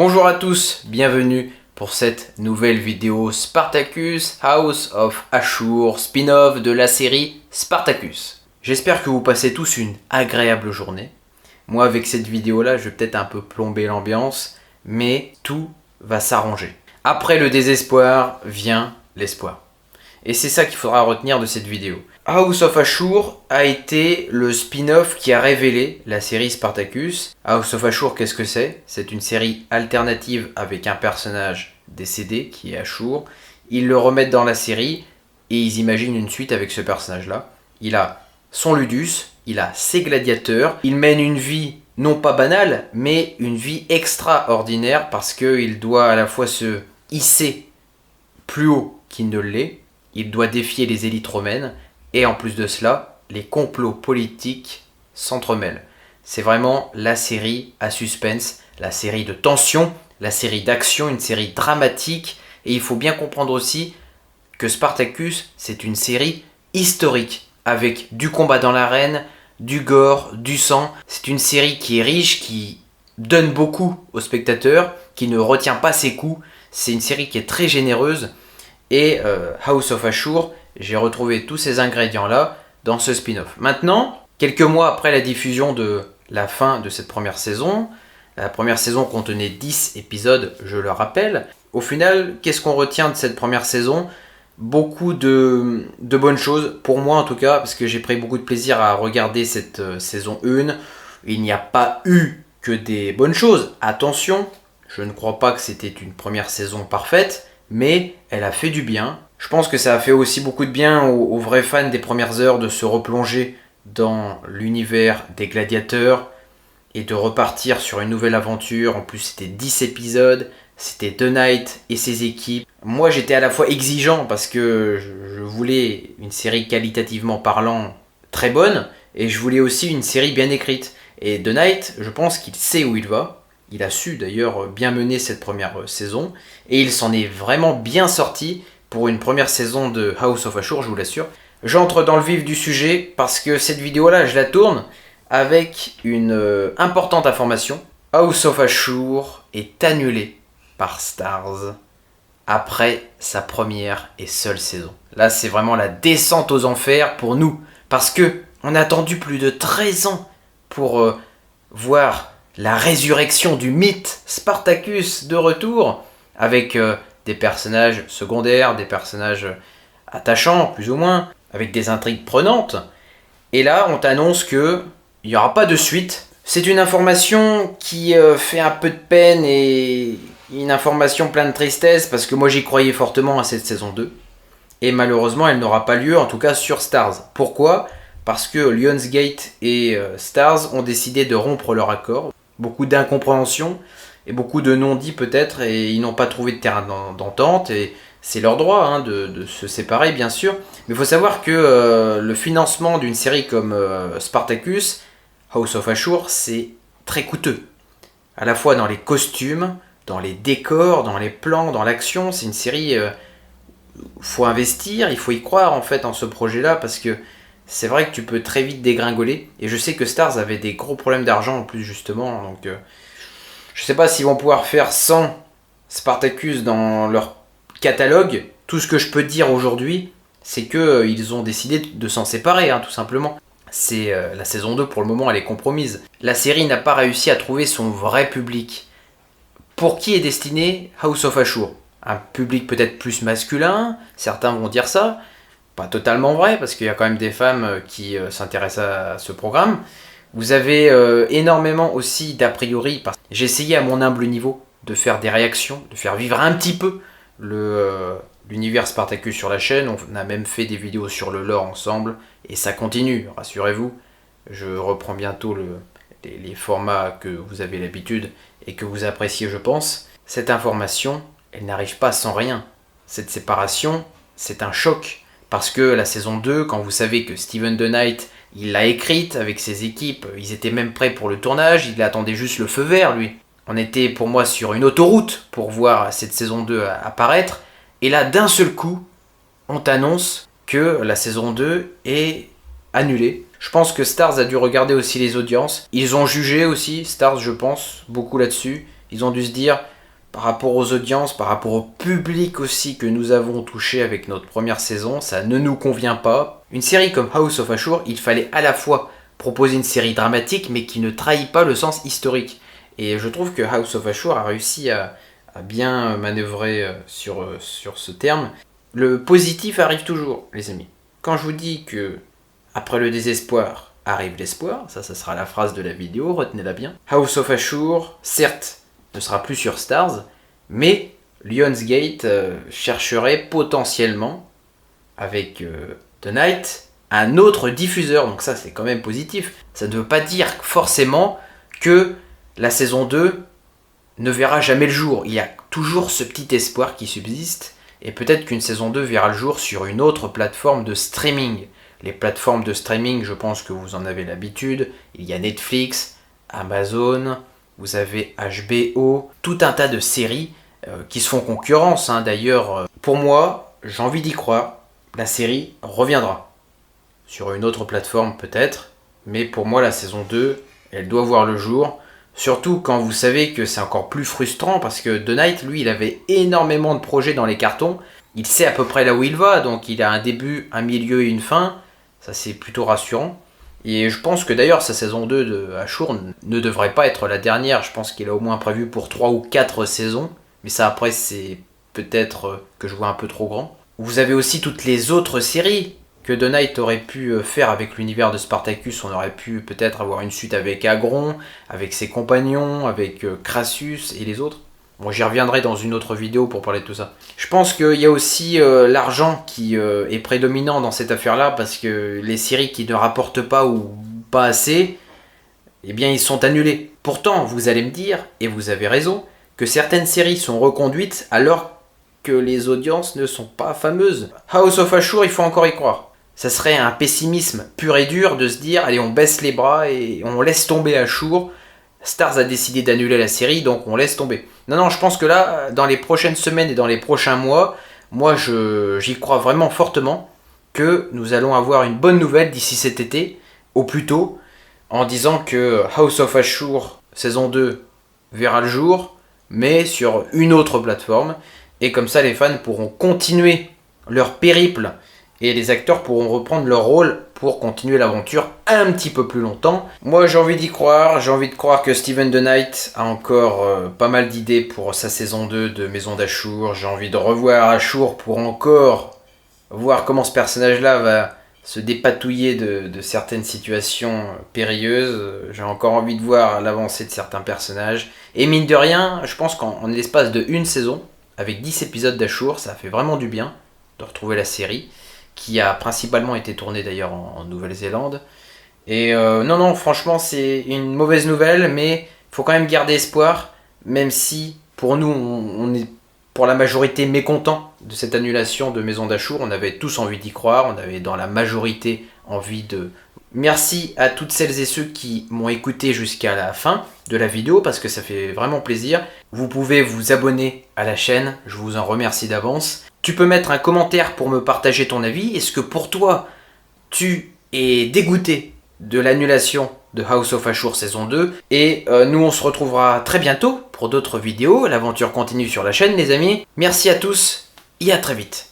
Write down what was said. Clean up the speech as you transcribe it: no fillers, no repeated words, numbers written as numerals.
Bonjour à tous, bienvenue pour cette nouvelle vidéo Spartacus House of Ashur, spin-off de la série Spartacus. J'espère que vous passez tous une agréable journée. Moi avec cette vidéo là je vais peut-être un peu plomber l'ambiance, mais tout va s'arranger. Après le désespoir vient l'espoir. Et c'est ça qu'il faudra retenir de cette vidéo. House of Ashur a été le spin-off qui a révélé la série Spartacus. House of Ashur, qu'est-ce que c'est? C'est une série alternative avec un personnage décédé qui est Ashur. Ils le remettent dans la série et ils imaginent une suite avec ce personnage-là. Il a son ludus, il a ses gladiateurs, il mène une vie non pas banale, mais une vie extraordinaire parce qu'il doit à la fois se hisser plus haut qu'il ne l'est. Il doit défier les élites romaines et en plus de cela, les complots politiques s'entremêlent. C'est vraiment la série à suspense, la série de tension, la série d'action, une série dramatique. Et il faut bien comprendre aussi que Spartacus, c'est une série historique avec du combat dans l'arène, du gore, du sang. C'est une série qui est riche, qui donne beaucoup aux spectateurs, qui ne retient pas ses coups. C'est une série qui est très généreuse. Et House of Ashur, j'ai retrouvé tous ces ingrédients-là dans ce spin-off. Maintenant, quelques mois après la diffusion de la fin de cette première saison, la première saison contenait 10 épisodes, je le rappelle. Au final, qu'est-ce qu'on retient de cette première saison? Beaucoup de bonnes choses, pour moi en tout cas, parce que j'ai pris beaucoup de plaisir à regarder cette saison 1. Il n'y a pas eu que des bonnes choses. Attention, je ne crois pas que c'était une première saison parfaite, mais elle a fait du bien. Je pense que ça a fait aussi beaucoup de bien aux vrais fans des premières heures de se replonger dans l'univers des gladiateurs et de repartir sur une nouvelle aventure. En plus, c'était 10 épisodes, c'était The Knight et ses équipes. Moi, j'étais à la fois exigeant parce que je voulais une série qualitativement parlant très bonne et je voulais aussi une série bien écrite. Et The Knight, je pense qu'il sait où il va. Il a su d'ailleurs bien mener cette première saison et il s'en est vraiment bien sorti pour une première saison de House of Ashur, je vous l'assure. J'entre dans le vif du sujet parce que cette vidéo-là, je la tourne avec une importante information. House of Ashur est annulé par Starz après sa première et seule saison. Là, c'est vraiment la descente aux enfers pour nous parce que on a attendu plus de 13 ans pour voir la résurrection du mythe Spartacus de retour avec des personnages secondaires, des personnages attachants plus ou moins, avec des intrigues prenantes. Et là, on t'annonce qu'il n'y aura pas de suite. C'est une information qui fait un peu de peine et une information pleine de tristesse parce que moi j'y croyais fortement à cette saison 2. Et malheureusement, elle n'aura pas lieu, en tout cas sur Starz. Pourquoi? Parce que Lionsgate et Starz ont décidé de rompre leur accord. Beaucoup d'incompréhension et beaucoup de non-dits peut-être, et ils n'ont pas trouvé de terrain d'entente, et c'est leur droit de se séparer bien sûr. Mais il faut savoir que le financement d'une série comme Spartacus, House of Ashur, c'est très coûteux. À la fois dans les costumes, dans les décors, dans les plans, dans l'action. C'est une série, faut investir, il faut y croire en fait en ce projet-là, parce que c'est vrai que tu peux très vite dégringoler. Et je sais que Starz avait des gros problèmes d'argent en plus justement. Donc je sais pas s'ils vont pouvoir faire sans Spartacus dans leur catalogue. Tout ce que je peux dire aujourd'hui, c'est qu'ils ont décidé de s'en séparer, tout simplement. C'est la saison 2 pour le moment, elle est compromise. La série n'a pas réussi à trouver son vrai public. Pour qui est destiné House of Ashur? Un public peut-être plus masculin, certains vont dire ça. Pas totalement vrai, parce qu'il y a quand même des femmes qui s'intéressent à ce programme. Vous avez énormément aussi d'a priori. J'ai essayé à mon humble niveau de faire des réactions, de faire vivre un petit peu l'univers Spartacus sur la chaîne. On a même fait des vidéos sur le lore ensemble, et ça continue, rassurez-vous. Je reprends bientôt les formats que vous avez l'habitude et que vous appréciez, je pense. Cette information, elle n'arrive pas sans rien. Cette séparation, c'est un choc. Parce que la saison 2, quand vous savez que Steven The Knight, il l'a écrite avec ses équipes, ils étaient même prêts pour le tournage, il attendait juste le feu vert lui. On était pour moi sur une autoroute pour voir cette saison 2 apparaître, et là d'un seul coup, on t'annonce que la saison 2 est annulée. Je pense que Starz a dû regarder aussi les audiences, ils ont jugé aussi, Starz je pense, beaucoup là-dessus, Ils ont dû se dire, par rapport aux audiences, par rapport au public aussi que nous avons touché avec notre première saison, ça ne nous convient pas. Une série comme House of Ashur, il fallait à la fois proposer une série dramatique, mais qui ne trahit pas le sens historique. Et je trouve que House of Ashur a réussi à bien manœuvrer sur ce terme. Le positif arrive toujours, les amis. Quand je vous dis que après le désespoir arrive l'espoir, ça sera la phrase de la vidéo, retenez-la bien. House of Ashur, certes, ne sera plus sur Stars, mais Lionsgate chercherait potentiellement, avec The Night, un autre diffuseur. Donc ça, c'est quand même positif. Ça ne veut pas dire forcément que la saison 2 ne verra jamais le jour. Il y a toujours ce petit espoir qui subsiste, et peut-être qu'une saison 2 verra le jour sur une autre plateforme de streaming. Les plateformes de streaming, je pense que vous en avez l'habitude. Il y a Netflix, Amazon, vous avez HBO, tout un tas de séries qui se font concurrence. D'ailleurs, pour moi, j'ai envie d'y croire, la série reviendra. Sur une autre plateforme peut-être, mais pour moi la saison 2, elle doit voir le jour. Surtout quand vous savez que c'est encore plus frustrant parce que The Night, lui, il avait énormément de projets dans les cartons. Il sait à peu près là où il va, donc il a un début, un milieu et une fin. Ça, c'est plutôt rassurant. Et je pense que d'ailleurs, sa saison 2 de Ashur ne devrait pas être la dernière. Je pense qu'il a au moins prévu pour 3 ou 4 saisons. Mais ça, après, c'est peut-être que je vois un peu trop grand. Vous avez aussi toutes les autres séries que The Night aurait pu faire avec l'univers de Spartacus. On aurait pu peut-être avoir une suite avec Agron, avec ses compagnons, avec Crassus et les autres. Bon, j'y reviendrai dans une autre vidéo pour parler de tout ça. Je pense qu'il y a aussi l'argent qui est prédominant dans cette affaire-là, parce que les séries qui ne rapportent pas ou pas assez, eh bien, ils sont annulés. Pourtant, vous allez me dire, et vous avez raison, que certaines séries sont reconduites alors que les audiences ne sont pas fameuses. House of Ashur, il faut encore y croire. Ça serait un pessimisme pur et dur de se dire, allez, on baisse les bras et on laisse tomber Ashur. Stars a décidé d'annuler la série, donc on laisse tomber. Non, je pense que là, dans les prochaines semaines et dans les prochains mois, moi j'y crois vraiment fortement que nous allons avoir une bonne nouvelle d'ici cet été, au plus tôt, en disant que House of Ashur saison 2 verra le jour, mais sur une autre plateforme, et comme ça les fans pourront continuer leur périple et les acteurs pourront reprendre leur rôle pour continuer l'aventure un petit peu plus longtemps. Moi j'ai envie d'y croire, j'ai envie de croire que Steven The Night a encore pas mal d'idées pour sa saison 2 de Maison d'Ashur. J'ai envie de revoir Ashur pour encore voir comment ce personnage-là va se dépatouiller de certaines situations périlleuses. J'ai encore envie de voir l'avancée de certains personnages. Et mine de rien, je pense qu'en l'espace de une saison, avec 10 épisodes d'Ashur, ça fait vraiment du bien de retrouver la série, qui a principalement été tournée d'ailleurs en Nouvelle-Zélande. Et non, franchement, c'est une mauvaise nouvelle, mais il faut quand même garder espoir, même si pour nous, on est pour la majorité mécontents de cette annulation de Maison d'Ashur. On avait tous envie d'y croire, on avait dans la majorité envie de... Merci à toutes celles et ceux qui m'ont écouté jusqu'à la fin de la vidéo, parce que ça fait vraiment plaisir. Vous pouvez vous abonner à la chaîne, je vous en remercie d'avance. Tu peux mettre un commentaire pour me partager ton avis. Est-ce que pour toi, tu es dégoûté de l'annulation de House of Ashur saison 2? Et nous, on se retrouvera très bientôt pour d'autres vidéos. L'aventure continue sur la chaîne, les amis. Merci à tous et à très vite.